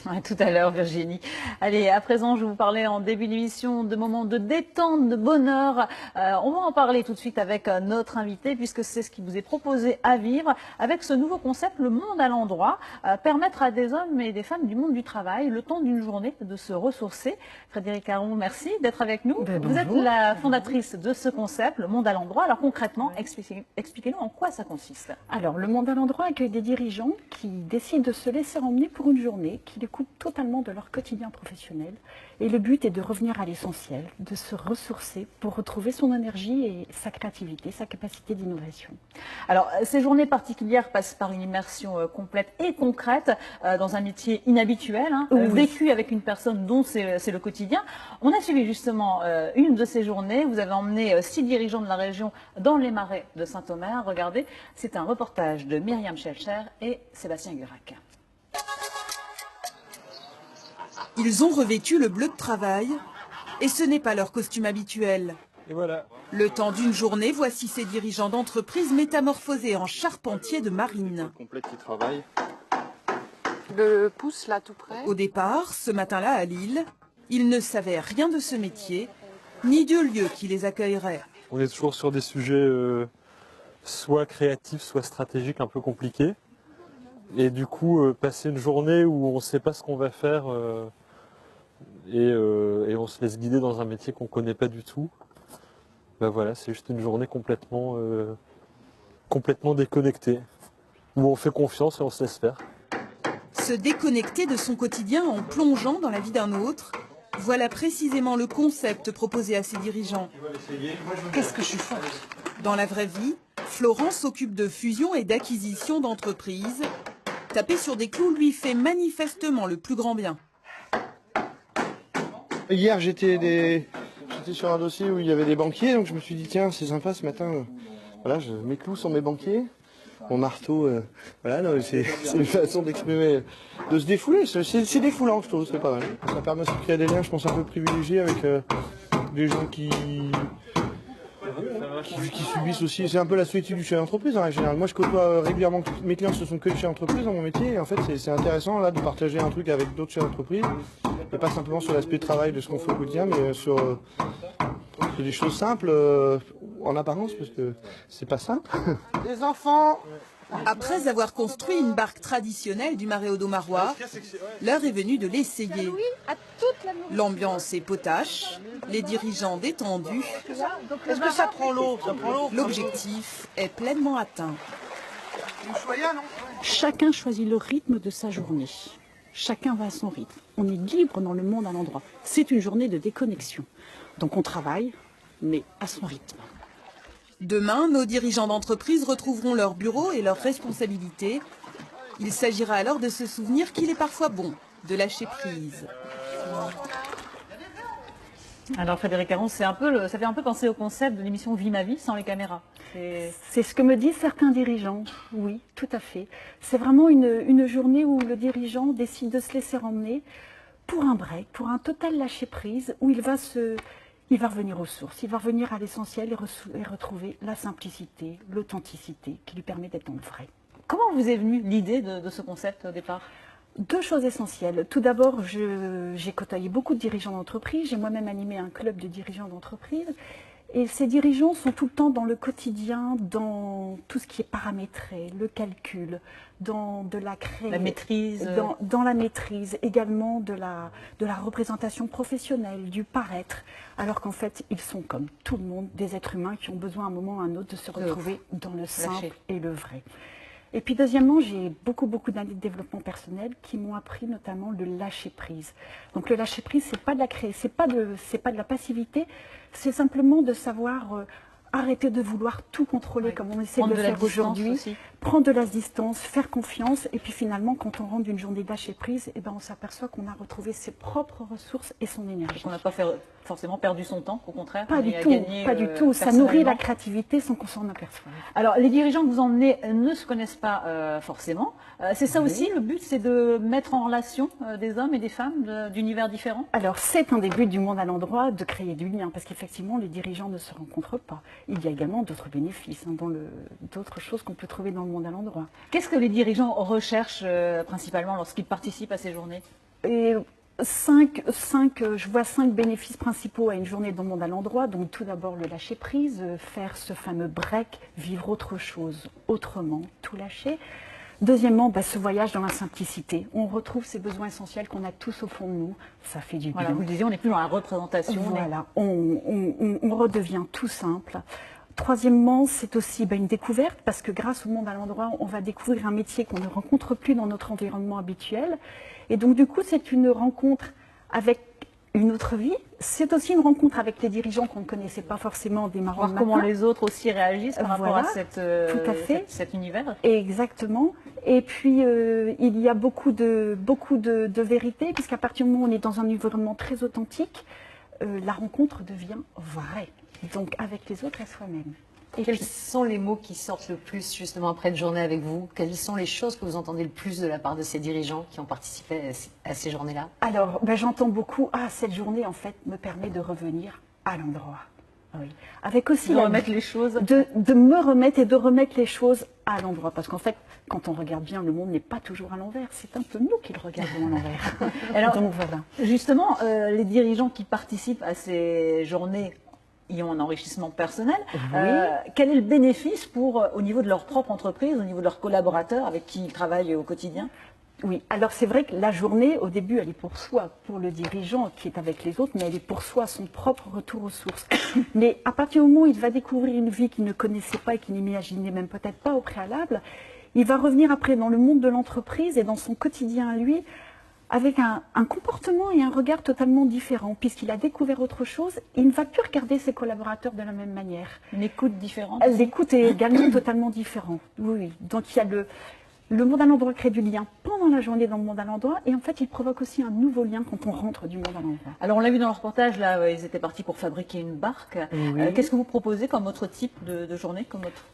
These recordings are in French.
Ouais, tout à l'heure, Virginie. Allez, à présent, je vous parlais en début d'émission de moments de détente, de bonheur. On va en parler tout de suite avec notre invité, puisque c'est ce qui vous est proposé à vivre avec ce nouveau concept, le monde à l'endroit, permettre à des hommes et des femmes du monde du travail, le temps d'une journée, de se ressourcer. Frédéric Aron, merci d'être avec nous. Vous êtes Bonjour. la fondatrice de ce concept, le monde à l'endroit. Alors concrètement, expliquez-nous en quoi ça consiste. Alors, le monde à l'endroit accueille des dirigeants qui décident de se laisser emmener pour une journée, qui les coupent totalement de leur quotidien professionnel. Et le but est de revenir à l'essentiel, de se ressourcer pour retrouver son énergie et sa créativité, sa capacité d'innovation. Alors, ces journées particulières passent par une immersion complète et concrète dans un métier inhabituel, Oui. vécu avec une personne dont c'est le quotidien. On a suivi justement une de ces journées. Vous avez emmené 6 dirigeants de la région dans les marais de Saint-Omer. Regardez, c'est un reportage de Myriam Schelcher et Sébastien Gurac. Ils ont revêtu le bleu de travail et ce n'est pas leur costume habituel. Et voilà. Le temps d'une journée, voici ces dirigeants d'entreprise métamorphosés en charpentiers de marine. Complète qui travaille. Le pouce là tout près. Au départ, ce matin-là à Lille, ils ne savaient rien de ce métier, ni du lieu qui les accueillerait. On est toujours sur des sujets soit créatifs, soit stratégiques un peu compliqués. Et du coup, passer une journée où on ne sait pas ce qu'on va faire et on se laisse guider dans un métier qu'on ne connaît pas du tout, ben voilà, c'est juste une journée complètement déconnectée, où on fait confiance et on se laisse faire. Se déconnecter de son quotidien en plongeant dans la vie d'un autre, voilà précisément le concept proposé à ces dirigeants. Qu'est-ce que je suis forte. Dans la vraie vie, Florent s'occupe de fusion et d'acquisition d'entreprises. Taper sur des clous lui fait manifestement le plus grand bien. Hier, j'étais sur un dossier où il y avait des banquiers, donc je me suis dit, tiens, c'est sympa ce matin. Voilà, je mets clous sur mes banquiers. Mon marteau, voilà, c'est une façon d'exprimer, de se défouler. C'est défoulant, je trouve, c'est pas mal. Ça permet aussi de créer des liens, je pense, un peu privilégiés avec des gens qui subissent aussi. C'est un peu la solitude du chef d'entreprise en général. Moi, je côtoie régulièrement, mes clients, ce sont que des chefs d'entreprise dans mon métier. Et en fait, c'est intéressant là de partager un truc avec d'autres chefs d'entreprise. Et pas simplement sur l'aspect travail de ce qu'on fait au quotidien, mais sur des choses simples en apparence, parce que c'est pas simple. Les enfants. Après avoir construit une barque traditionnelle du marais audomarois, l'heure est venue de l'essayer. L'ambiance est potache, les dirigeants détendus. Est-ce que ça prend l'eau? L'objectif est pleinement atteint. Chacun choisit le rythme de sa journée. Chacun va à son rythme. On est libre dans le monde à l'endroit. C'est une journée de déconnexion. Donc on travaille, mais à son rythme. Demain, nos dirigeants d'entreprise retrouveront leur bureau et leurs responsabilités. Il s'agira alors de se souvenir qu'il est parfois bon de lâcher prise. Alors Frédéric Aron, ça fait un peu penser au concept de l'émission Vie ma vie sans les caméras. C'est ce que me disent certains dirigeants, oui, tout à fait. C'est vraiment une journée où le dirigeant décide de se laisser emmener pour un break, pour un total lâcher-prise, où il va revenir aux sources, il va revenir à l'essentiel et retrouver la simplicité, l'authenticité qui lui permet d'être dans le vrai. Comment vous est venue l'idée de ce concept au départ? 2 choses essentielles. Tout d'abord, j'ai côtoyé beaucoup de dirigeants d'entreprise. J'ai moi-même animé un club de dirigeants d'entreprise. Et ces dirigeants sont tout le temps dans le quotidien, dans tout ce qui est paramétré, le calcul, dans de la La maîtrise. dans la maîtrise, également de la représentation professionnelle, du paraître. Alors qu'en fait, ils sont comme tout le monde, des êtres humains qui ont besoin à un moment ou à un autre de se retrouver dans le simple et le vrai. Et puis deuxièmement, j'ai beaucoup d'années de développement personnel qui m'ont appris notamment le lâcher prise. Donc le lâcher prise, c'est pas de la passivité, c'est simplement de savoir arrêter de vouloir tout contrôler comme on essaie de le faire aujourd'hui, prendre de la distance, faire confiance, et puis finalement, quand on rentre d'une journée de lâcher prise, eh ben, on s'aperçoit qu'on a retrouvé ses propres ressources et son énergie. On n'a pas forcément perdu son temps, au contraire. Pas du tout, ça nourrit la créativité sans qu'on s'en aperçoive. Alors, les dirigeants que vous emmenez ne se connaissent pas forcément. C'est ça aussi, le but, c'est de mettre en relation des hommes et des femmes d'univers différents? Alors, c'est un des buts du monde à l'endroit, de créer du lien, parce qu'effectivement, les dirigeants ne se rencontrent pas. Il y a également d'autres bénéfices, d'autres choses qu'on peut trouver dans le monde à l'endroit. Qu'est-ce que les dirigeants recherchent principalement lorsqu'ils participent à ces journées? Et je vois 5 bénéfices principaux à une journée dans le monde à l'endroit. Donc tout d'abord le lâcher prise, faire ce fameux break, vivre autre chose, autrement, tout lâcher. Deuxièmement, ce voyage dans la simplicité. On retrouve ces besoins essentiels qu'on a tous au fond de nous. Ça fait du bien. Voilà, vous le disiez, on n'est plus dans la représentation. Voilà, on redevient tout simple. Troisièmement, c'est aussi une découverte parce que grâce au monde à l'endroit, on va découvrir un métier qu'on ne rencontre plus dans notre environnement habituel. Et donc du coup, c'est une rencontre avec une autre vie. C'est aussi une rencontre avec les dirigeants qu'on ne connaissait pas forcément au démarrant Voir comment les autres aussi réagissent par rapport à cet univers. Exactement. Et puis, il y a beaucoup de vérité, puisqu'à partir du moment où on est dans un environnement très authentique, la rencontre devient vraie. Donc, avec les autres et soi-même. Et quels sont les mots qui sortent le plus justement après une journée avec vous? Quelles sont les choses que vous entendez le plus de la part de ces dirigeants qui ont participé à ces journées-là? Alors, j'entends beaucoup, cette journée en fait me permet de revenir à l'endroit. Oui. Avec aussi de remettre les choses. De me remettre et de remettre les choses à l'endroit. Parce qu'en fait, quand on regarde bien, le monde n'est pas toujours à l'envers. C'est un peu nous qui le regardons à l'envers. Alors, donc voilà. Justement, les dirigeants qui participent à ces journées, ils ont un enrichissement personnel. Oui. Quel est le bénéfice au niveau de leur propre entreprise, au niveau de leurs collaborateurs avec qui ils travaillent au quotidien? Oui, alors c'est vrai que la journée, au début, elle est pour soi, pour le dirigeant qui est avec les autres, mais elle est pour soi, son propre retour aux sources. Mais à partir du moment où il va découvrir une vie qu'il ne connaissait pas et qu'il n'imaginait même peut-être pas au préalable, il va revenir après dans le monde de l'entreprise et dans son quotidien à lui, avec un comportement et un regard totalement différent, puisqu'il a découvert autre chose, il ne va plus regarder ses collaborateurs de la même manière. Une écoute différente. L'écoute est également totalement différente. Oui, donc il y a le monde à l'endroit crée du lien pendant la journée dans le monde à l'endroit, et en fait, il provoque aussi un nouveau lien quand on rentre du monde à l'endroit. Alors, on l'a vu dans le reportage, là, ils étaient partis pour fabriquer une barque. Oui. Qu'est-ce que vous proposez comme autre type de journée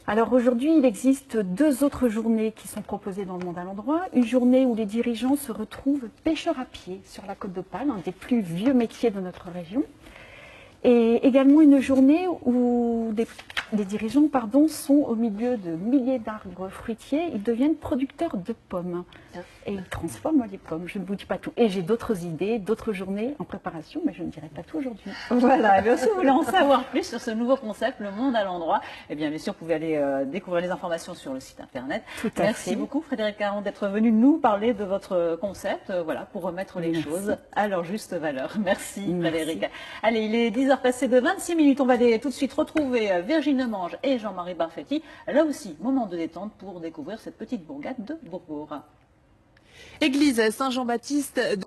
Alors aujourd'hui, il existe 2 autres journées qui sont proposées dans le monde à l'endroit. Une journée où les dirigeants se retrouvent pêcheurs à pied sur la côte d'Opale, un des plus vieux métiers de notre région. Et également une journée où des dirigeants sont au milieu de milliers d'arbres fruitiers. Ils deviennent producteurs de pommes. Et ils transforment les pommes. Je ne vous dis pas tout. Et j'ai d'autres idées, d'autres journées en préparation, mais je ne dirai pas tout aujourd'hui. Voilà. Et bien, si vous voulez en savoir plus sur ce nouveau concept, le monde à l'endroit, eh bien sûr, vous pouvez aller découvrir les informations sur le site internet. Merci beaucoup, Frédéric Caron, d'être venu nous parler de votre concept, pour remettre les choses à leur juste valeur. Merci, Frédéric. Allez, il est 10h passé de 26 minutes. On va aller tout de suite retrouver Virginie Mange et Jean-Marie Barfetti. Là aussi, moment de détente pour découvrir cette petite bourgade de Bourbourg. Église Saint-Jean-Baptiste